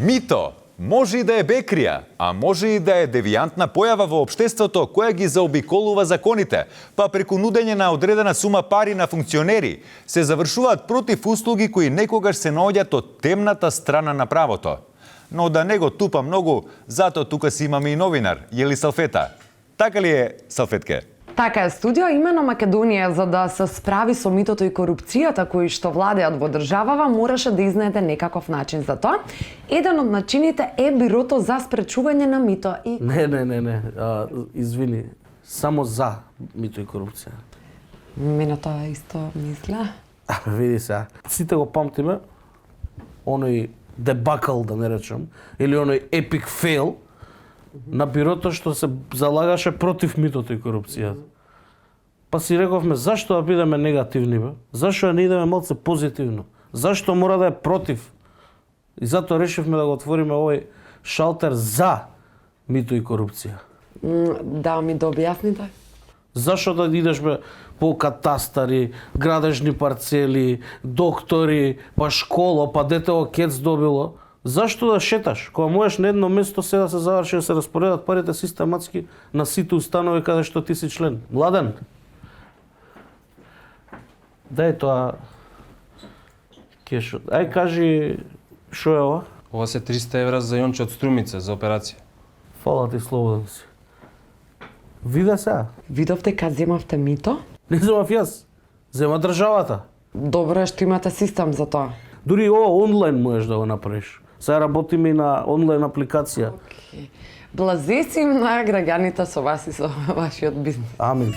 Мито може и да е бекрија, а може и да е девијантна појава во општеството која ги заобиколува законите, па преку нудење на одредена сума пари на функционери се завршуваат против услуги кои некогаш се наоѓаат од темната страна на правото. Но да не го тупа многу, затоа тука си имаме и новинар, Јели Салфета. Така ли е, Салфетке? Така е, студио имено Македонија, за да се справи со митото и корупцијата кои што владеат во државава, мораше да изнајде некаков начин за тоа. Еден од начините е Бирото за спречување на мито и... Не. Извини, само за мито и корупција. Мене тоа исто мисля. Види се, сите го памтиме, оној дебакл, да не речем, или оној епик фейл на Бирото што се залагаше против митото и корупцијата. Па си рековме, зашто да бидеме негативни, бе? Зашто да не идеме малце позитивно? Зашто мора да е против? И затоа решивме да го отвориме овој шалтер за мито и корупција. Да ми да објасните? Зашто да идеш бе по катастари, градежни парцели, доктори, па школа, па детево кец добило? Зашто да шеташ? Кога можеш на едно место се да се заврши да се распоредат парите систематски на сите установи каде што ти си член. Младен? Дај тоа кешот. Ај кажи шо е ова? Ова се 300 евра за Јонче од Струмица за операција. Фала ти, слободен си. Виде сега. Видовте кад земавте мито? Не земав јас. Зема државата. Добро е што имате систем за тоа. Дури ова онлайн можеш да го направиш. Сега работиме и на онлайн апликација. Блазесим на граѓаните со вас и со вашиот бизнес. Амин.